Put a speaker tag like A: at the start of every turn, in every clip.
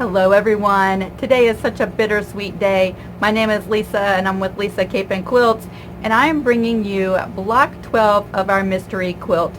A: Hello everyone. Today is such a bittersweet day. My name is Lisa and I'm with Lisa Capen Quilts, and I am bringing you block 12 of our mystery quilt.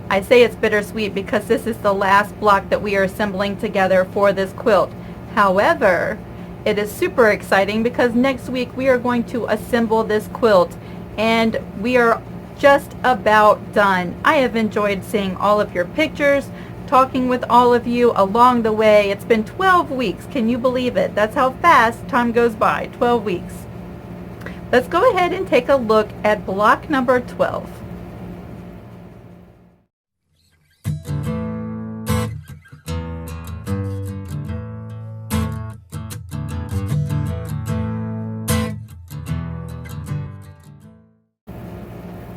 A: I say it's bittersweet because this is the last block that we are assembling together for this quilt. However, it is super exciting because next week we are going to assemble this quilt and we are just about done. I have enjoyed seeing all of your pictures, talking with all of you along the way. It's been 12 weeks. Can you believe it? That's how fast time goes by. 12 weeks. Let's go ahead and take a look at block number 12.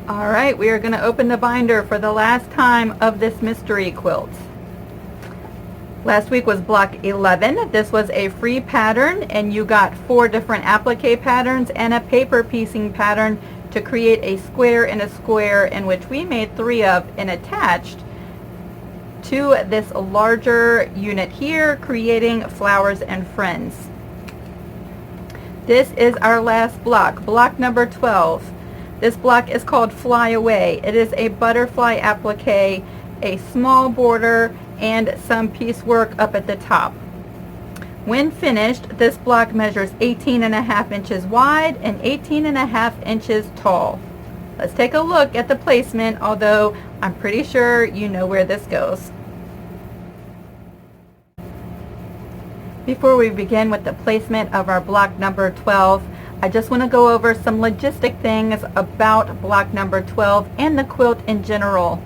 A: Alright, we are going to open the binder for the last time of this mystery quilt. Last week was block 11. This was a free pattern and you got 4 different applique patterns and a paper piecing pattern to create a square and a square, in which we made 3 of and attached to this larger unit here, creating flowers and friends. This is our last block, block number 12. This block is called Fly Away. It is a butterfly applique, a small border, and some piecework up at the top. When finished, this block measures 18.5 inches wide and 18.5 inches tall. Let's take a look at the placement, although I'm pretty sure you know where this goes. Before we begin with the placement of our block number 12, I just want to go over some logistic things about block number 12 and the quilt in general.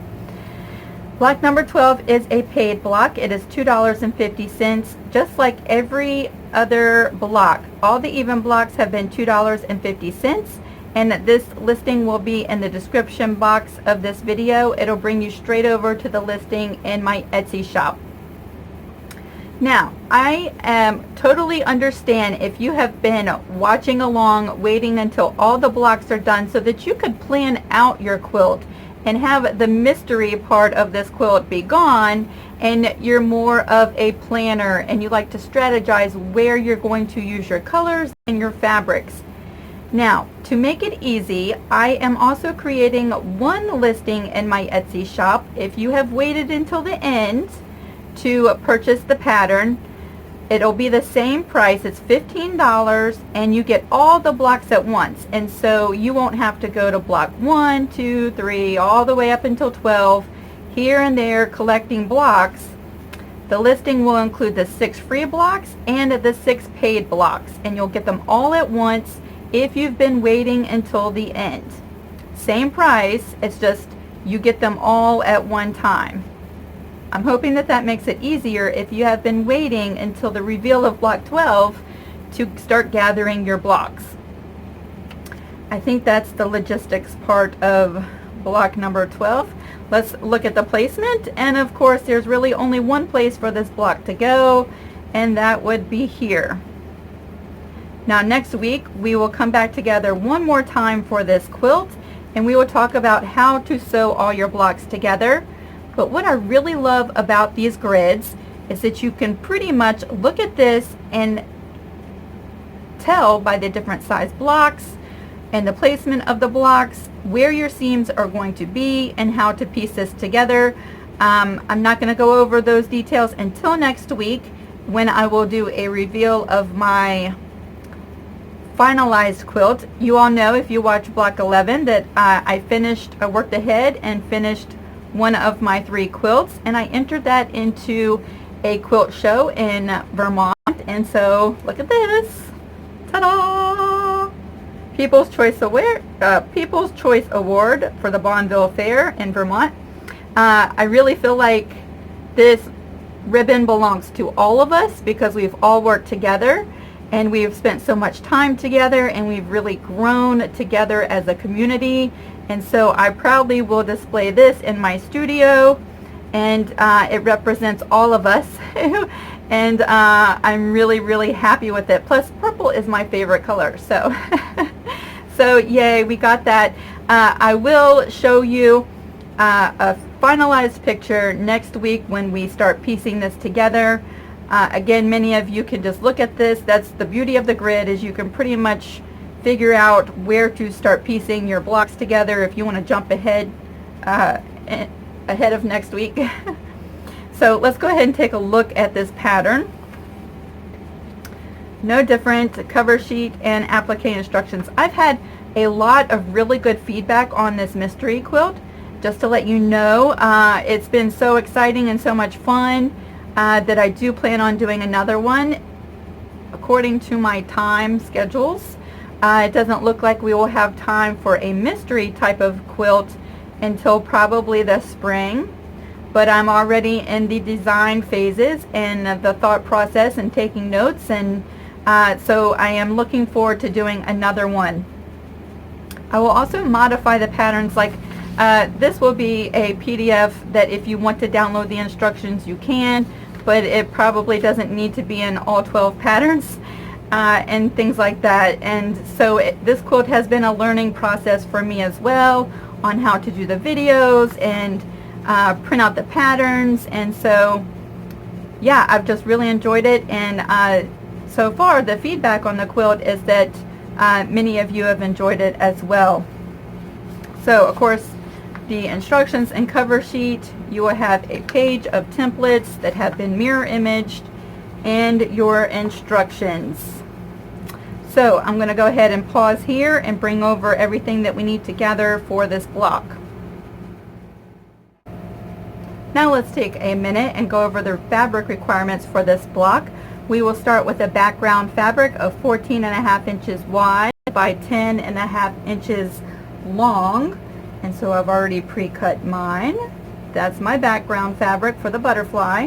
A: Block number 12 is a paid block. It is $2.50, just like every other block. All the even blocks have been $2.50, and this listing will be in the description box of this video. It'll bring you straight over to the listing in my Etsy shop. Now, I totally understand if you have been watching along, waiting until all the blocks are done so that you could plan out your quilt and have the mystery part of this quilt be gone, and you're more of a planner and you like to strategize where you're going to use your colors and your fabrics. Now, to make it easy, I am also creating one listing in my Etsy shop. If you have waited until the end to purchase the pattern, it'll be the same price. It's $15 and you get all the blocks at once, and so you won't have to go to block 1, 2, 3 all the way up until 12 here and there collecting blocks. The listing will include the 6 free blocks and the 6 paid blocks, and you'll get them all at once if you've been waiting until the end. Same price, it's just you get them all at one time. I'm hoping that that makes it easier if you have been waiting until the reveal of block 12 to start gathering your blocks. I think that's the logistics part of block number 12. Let's look at the placement, and of course there's really only one place for this block to go, and that would be here. Now next week we will come back together one more time for this quilt, and we will talk about how to sew all your blocks together. But what I really love about these grids is that you can pretty much look at this and tell by the different size blocks and the placement of the blocks where your seams are going to be and how to piece this together. I'm not going to go over those details until next week, when I will do a reveal of my finalized quilt. You all know, if you watch block 11, that I worked ahead and finished one of my 3 quilts, and I entered that into a quilt show in Vermont. And so look at this, ta-da! People's Choice Award for the Bonneville Fair in Vermont. I really feel like this ribbon belongs to all of us because we've all worked together and we've spent so much time together and we've really grown together as a community. And so I proudly will display this in my studio, and it represents all of us. And I'm really happy with it. Plus purple is my favorite color, so so yay, we got that. I will show you a finalized picture next week when we start piecing this together. Again, many of you can just look at this. That's the beauty of the grid, is you can pretty much figure out where to start piecing your blocks together if you want to jump ahead of next week. So let's go ahead and take a look at this pattern. No different, cover sheet and applique instructions. I've had a lot of really good feedback on this mystery quilt. Just to let you know, it's been so exciting and so much fun that I do plan on doing another one according to my time schedules. It doesn't look like we will have time for a mystery type of quilt until probably the spring, but I'm already in the design phases and the thought process and taking notes, and so I am looking forward to doing another one. I will also modify the patterns, like this will be a PDF that if you want to download the instructions you can, but it probably doesn't need to be in all 12 patterns and things like that. And so this quilt has been a learning process for me as well on how to do the videos and print out the patterns. And so yeah, I've just really enjoyed it, and so far the feedback on the quilt is that many of you have enjoyed it as well. So of course, the instructions and cover sheet, you will have a page of templates that have been mirror imaged and your instructions. So I'm going to go ahead and pause here and bring over everything that we need to gather for this block. Now let's take a minute and go over the fabric requirements for this block. We will start with a background fabric of 14.5 inches wide by 10.5 inches long. And so I've already pre-cut mine. That's my background fabric for the butterfly.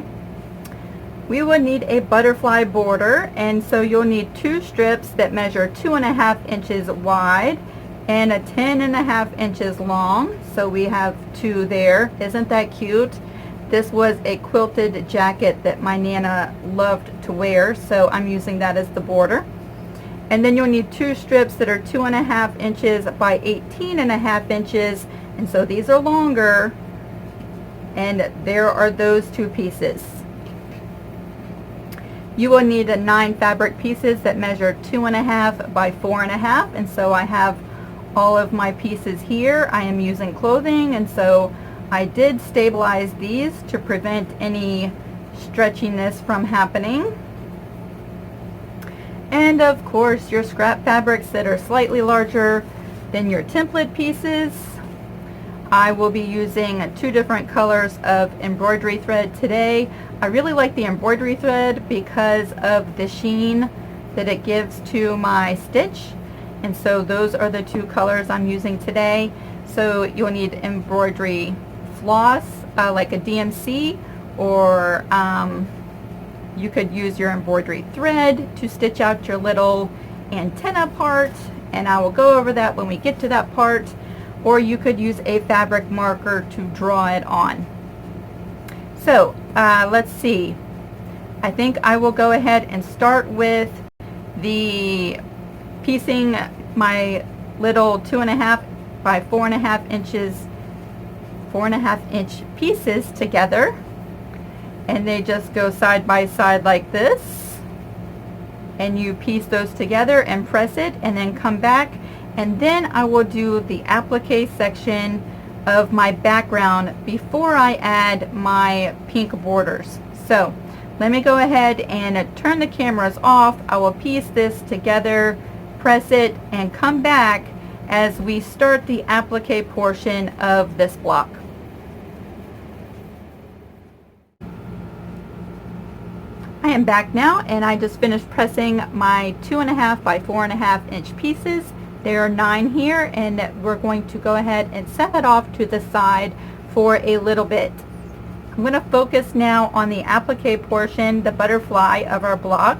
A: We will need a butterfly border, and so you'll need 2 strips that measure 2.5 inches wide and 10.5 inches long. So we have 2 there. Isn't that cute? This was a quilted jacket that my Nana loved to wear, so I'm using that as the border. And then you'll need 2 strips that are 2.5 inches by 18.5 inches, and so these are longer, and there are those 2 pieces. You will need 9 fabric pieces that measure 2.5 by 4.5, and so I have all of my pieces here. I am using clothing, and so I did stabilize these to prevent any stretchiness from happening. And of course, your scrap fabrics that are slightly larger than your template pieces. I will be using 2 different colors of embroidery thread today. I really like the embroidery thread because of the sheen that it gives to my stitch. And so those are the 2 colors I'm using today. So you'll need embroidery floss, like a DMC, or you could use your embroidery thread to stitch out your little antenna part, and I will go over that when we get to that part, or you could use a fabric marker to draw it on. So let's see. I think I will go ahead and start with the piecing my little 2.5 by 4.5 inches, 4.5 inch pieces together. And they just go side by side like this, and you piece those together and press it, and then come back, and then I will do the applique section of my background before I add my pink borders. So let me go ahead and turn the cameras off. I will piece this together, press it, and come back as we start the applique portion of this block. I am back now, and I just finished pressing my 2.5 by 4.5 inch pieces. There are 9 here, and we're going to go ahead and set that off to the side for a little bit. I'm going to focus now on the applique portion, the butterfly of our block.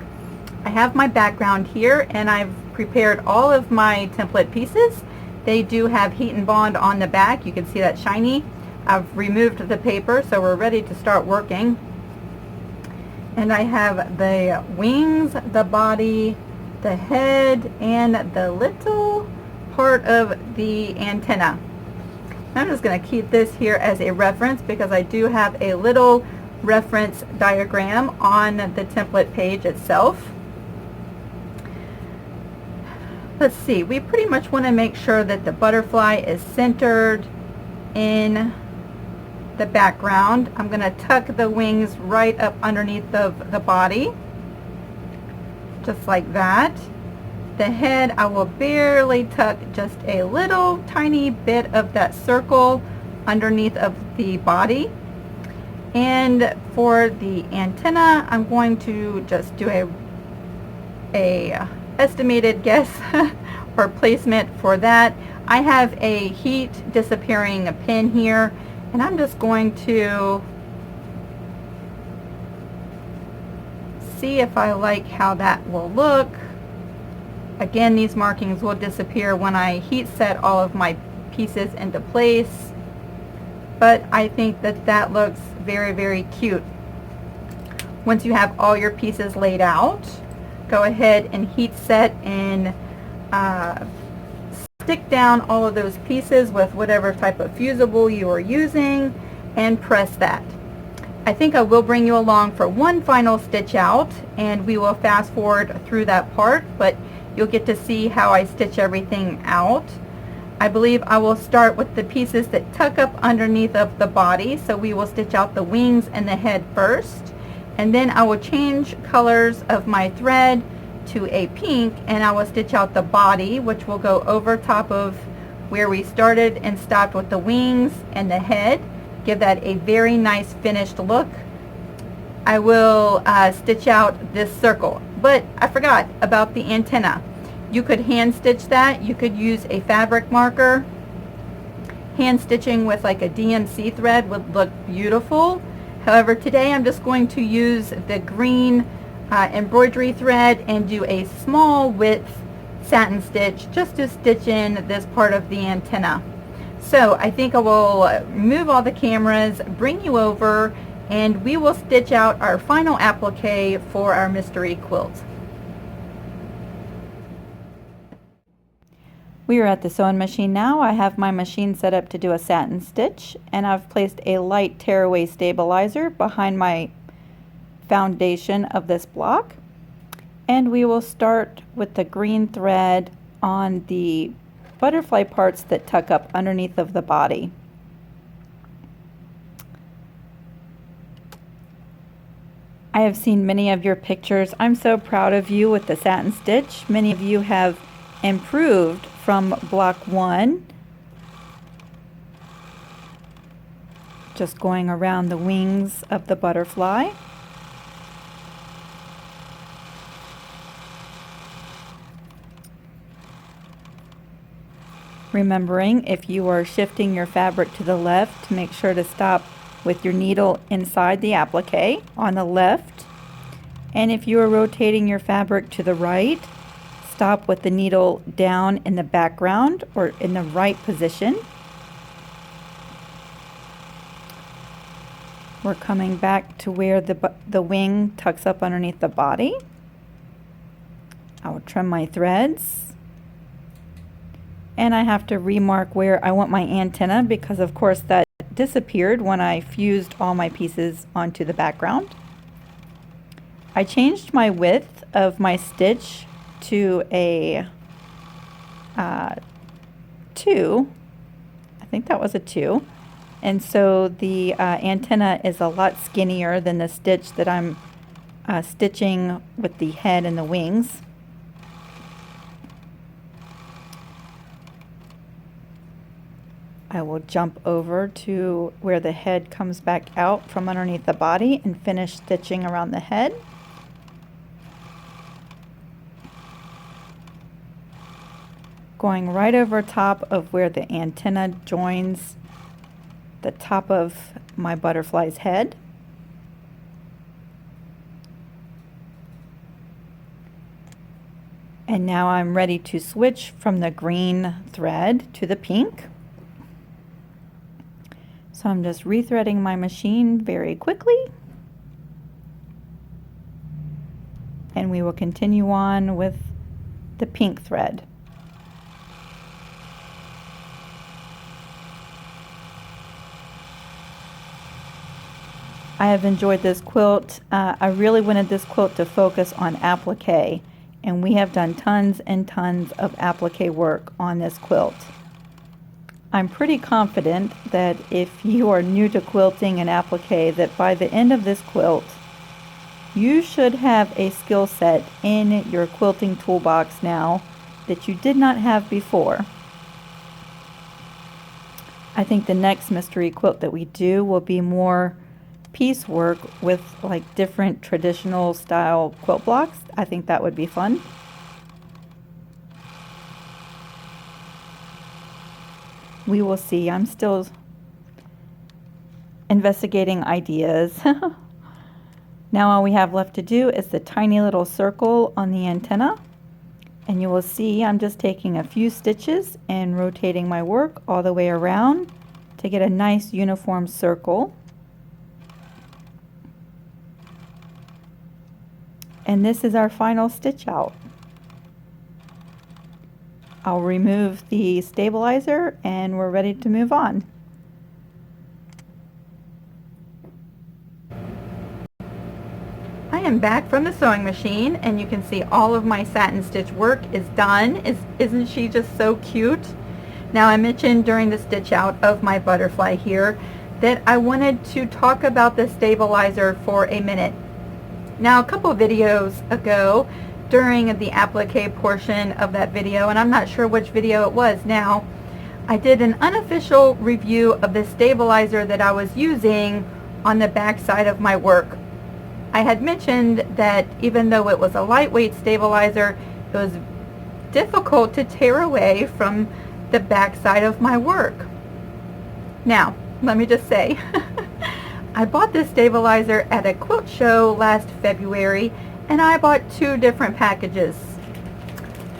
A: I have my background here, and I've prepared all of my template pieces. They do have heat and bond on the back. You can see that shiny. I've removed the paper, so we're ready to start working. And I have the wings, the body, the head, and the little part of the antenna. I'm just going to keep this here as a reference because I do have a little reference diagram on the template page itself. Let's see, we pretty much want to make sure that the butterfly is centered in the background. I'm going to tuck the wings right up underneath the body, just like that. The head, I will barely tuck just a little tiny bit of that circle underneath of the body. And for the antenna, I'm going to just do a estimated guess or placement for that. I have a heat disappearing pin here, and I'm just going to see if I like how that will look. Again, these markings will disappear when I heat set all of my pieces into place, but I think that that looks very, very cute. Once you have all your pieces laid out, go ahead and heat set and stick down all of those pieces with whatever type of fusible you are using and press that. I think I will bring you along for one final stitch out, and we will fast forward through that part, but you'll get to see how I stitch everything out. I believe I will start with the pieces that tuck up underneath of the body, so we will stitch out the wings and the head first, and then I will change colors of my thread to a pink, and I will stitch out the body, which will go over top of where we started and stopped with the wings and the head. Give that a very nice finished look. I will stitch out this circle, but I forgot about the antenna. You could hand stitch that. You could use a fabric marker. Hand stitching with like a DMC thread would look beautiful. However, today I'm just going to use the green embroidery thread and do a small width satin stitch just to stitch in this part of the antenna. So I think I will move all the cameras, bring you over, and we will stitch out our final applique for our mystery quilt. We are at the sewing machine now. I have my machine set up to do a satin stitch, and I've placed a light tearaway stabilizer behind my foundation of this block. And we will start with the green thread on the butterfly parts that tuck up underneath of the body. I have seen many of your pictures. I'm so proud of you with the satin stitch. Many of you have improved from block 1. Just going around the wings of the butterfly. Remembering, if you are shifting your fabric to the left, to make sure to stop with your needle inside the applique on the left. And if you are rotating your fabric to the right, stop with the needle down in the background or in the right position. We're coming back to where the wing tucks up underneath the body. I will trim my threads. And I have to remark where I want my antenna, because of course that disappeared when I fused all my pieces onto the background. I changed my width of my stitch to a 2. I think that was a 2. And so the antenna is a lot skinnier than the stitch that I'm stitching with the head and the wings. I will jump over to where the head comes back out from underneath the body and finish stitching around the head. Going right over top of where the antenna joins the top of my butterfly's head. And now I'm ready to switch from the green thread to the pink. So I'm just rethreading my machine very quickly. And we will continue on with the pink thread. I have enjoyed this quilt. I really wanted this quilt to focus on applique, and we have done tons and tons of applique work on this quilt. I'm pretty confident that if you are new to quilting and applique, that by the end of this quilt, you should have a skill set in your quilting toolbox now that you did not have before. I think the next mystery quilt that we do will be more piecework with like different traditional style quilt blocks. I think that would be fun. We will see. I'm still investigating ideas. Now all we have left to do is the tiny little circle on the antenna, and you will see I'm just taking a few stitches and rotating my work all the way around to get a nice uniform circle. And this is our final stitch out. I'll remove the stabilizer and we're ready to move on. I am back from the sewing machine, and you can see all of my satin stitch work is done. Isn't she just so cute? Now, I mentioned during the stitch out of my butterfly here that I wanted to talk about the stabilizer for a minute. Now, a couple of videos ago, during the applique portion of that video, and I'm not sure which video it was now, I did an unofficial review of the stabilizer that I was using on the back side of my work. I had mentioned that even though it was a lightweight stabilizer, it was difficult to tear away from the back side of my work. Now, let me just say, I bought this stabilizer at a quilt show last February, and I bought two different packages.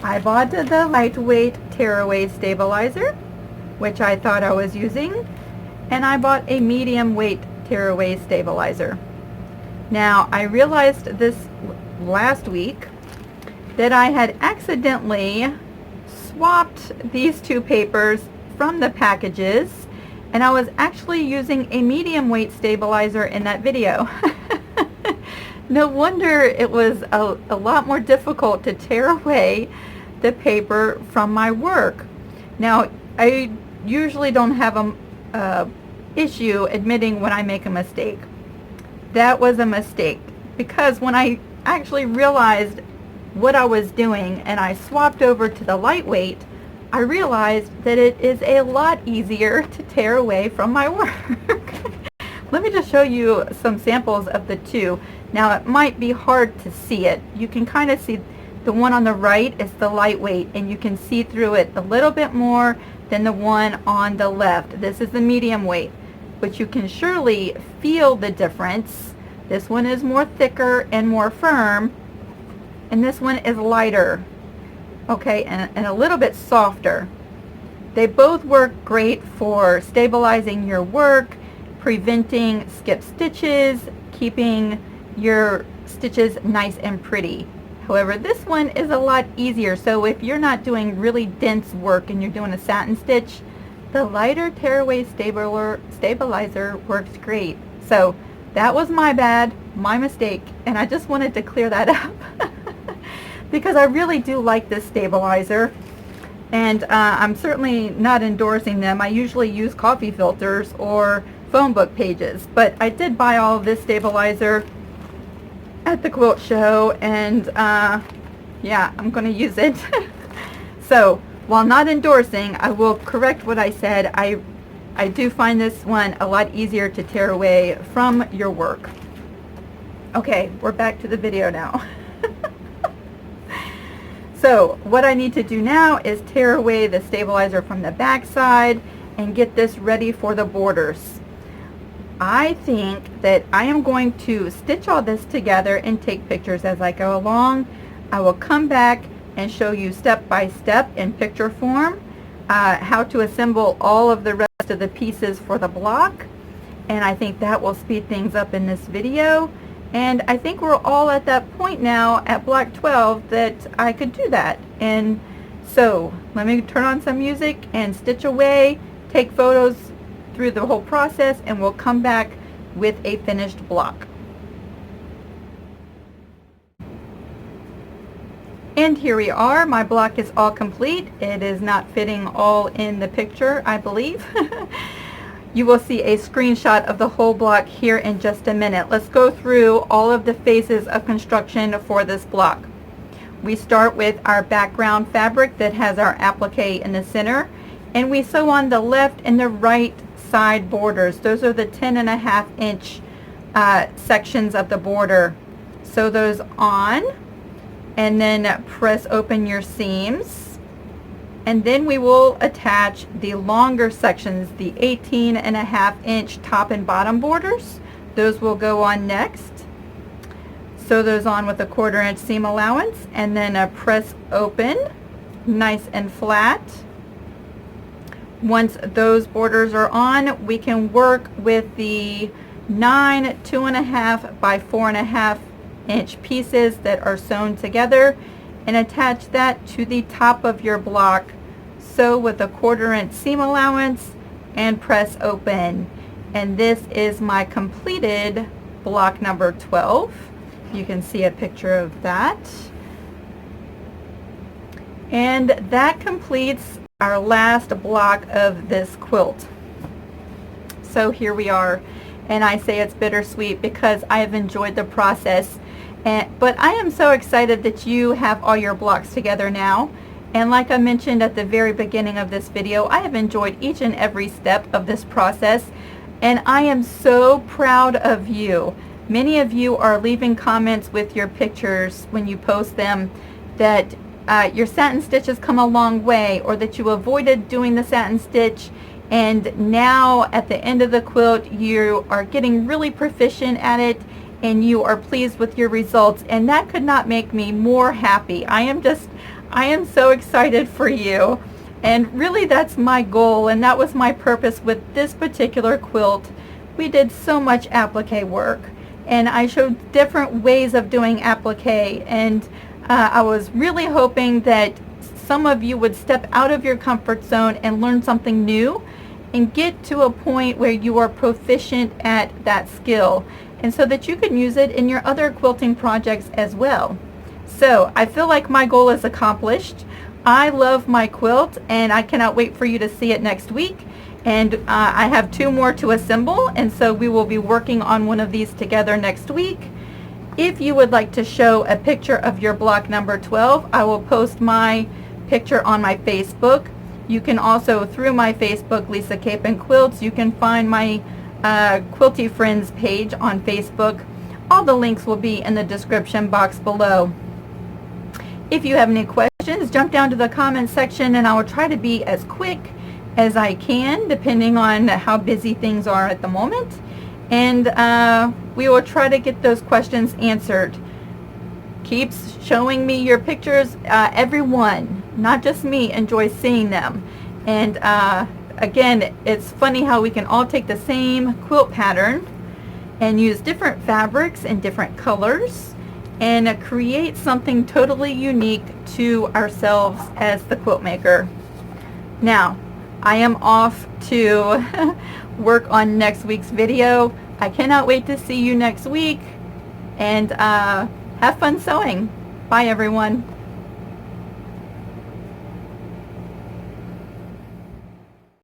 A: I bought the lightweight tearaway stabilizer, which I thought I was using, and I bought a medium weight tearaway stabilizer. Now, I realized this last week that I had accidentally swapped these two papers from the packages, and I was actually using a medium weight stabilizer in that video. No wonder it was a lot more difficult to tear away the paper from my work. Now, I usually don't have a issue admitting when I make a mistake. That was a mistake, because when I actually realized what I was doing and I swapped over to the lightweight, I realized that it is a lot easier to tear away from my work. Let me just show you some samples of the two. Now, it might be hard to see it. You can kind of see the one on the right is the lightweight, and you can see through it a little bit more than the one on the left. This is the medium weight, but you can surely feel the difference. This one is more thicker and more firm, and this one is lighter, okay, and a little bit softer. They both work great for stabilizing your work, preventing skip stitches, keeping your stitches nice and pretty. However, this one is a lot easier, so if you're not doing really dense work and you're doing a satin stitch, the lighter tearaway stabilizer works great. So that was my bad, my mistake, and I just wanted to clear that up because I really do like this stabilizer, and I'm certainly not endorsing them. I usually use coffee filters or phone book pages, but I did buy all of this stabilizer at the quilt show, and yeah, I'm going to use it. So, while not endorsing, I will correct what I said. I do find this one a lot easier to tear away from your work. Okay, we're back to the video now. So, what I need to do now is tear away the stabilizer from the back side and get this ready for the borders. I think that I am going to stitch all this together and take pictures as I go along. I will come back and show you step by step in picture form how to assemble all of the rest of the pieces for the block, and I think that will speed things up in this video. And I think we're all at that point now at block 12 that I could do that. And so let me turn on some music and stitch away, take photos through the whole process, and we'll come back with a finished block. And here we are. My block is all complete. It is not fitting all in the picture, I believe. You will see a screenshot of the whole block here in just a minute. Let's go through all of the phases of construction for this block. We start with our background fabric that has our applique in the center, and we sew on the left and the right side borders. Those are the 10.5 inch sections of the border. Sew those on, and then press open your seams, and then we will attach the longer sections, the 18.5 inch top and bottom borders. Those will go on next. Sew those on with a 1/4 inch seam allowance, and then press open nice and flat. Once those borders are on, we can work with the 9 2.5 by 4.5 inch pieces that are sewn together and attach that to the top of your block. Sew with a 1/4 inch seam allowance and press open. And this is my completed block number 12. You can see a picture of that. And that completes our last block of this quilt. So here we are, and I say it's bittersweet because I have enjoyed the process. But I am so excited that you have all your blocks together now. And like I mentioned at the very beginning of this video, I have enjoyed each and every step of this process, and I am so proud of you. Many of you are leaving comments with your pictures when you post them that your satin stitch has come a long way, or that you avoided doing the satin stitch, and now at the end of the quilt you are getting really proficient at it and you are pleased with your results, and that could not make me more happy. I am so excited for you, and really that's my goal, and that was my purpose with this particular quilt. We did so much applique work, and I showed different ways of doing applique, and I was really hoping that some of you would step out of your comfort zone and learn something new and get to a point where you are proficient at that skill, and so that you can use it in your other quilting projects as well. So I feel like my goal is accomplished. I love my quilt, and I cannot wait for you to see it next week. And I have 2 more to assemble, and so we will be working on one of these together next week. If you would like to show a picture of your block number 12, I will post my picture on my Facebook. You can also, through my Facebook, Lisa Capen Quilts, you can find my Quilty Friends page on Facebook. All the links will be in the description box below. If you have any questions, jump down to the comment section, and I will try to be as quick as I can, depending on how busy things are at the moment. And we will try to get those questions answered. Keep showing me your pictures. Everyone, not just me, enjoys seeing them. And again, it's funny how we can all take the same quilt pattern and use different fabrics and different colors and create something totally unique to ourselves as the quilt maker. Now, I am off to work on next week's video. I cannot wait to see you next week, and have fun sewing. Bye everyone.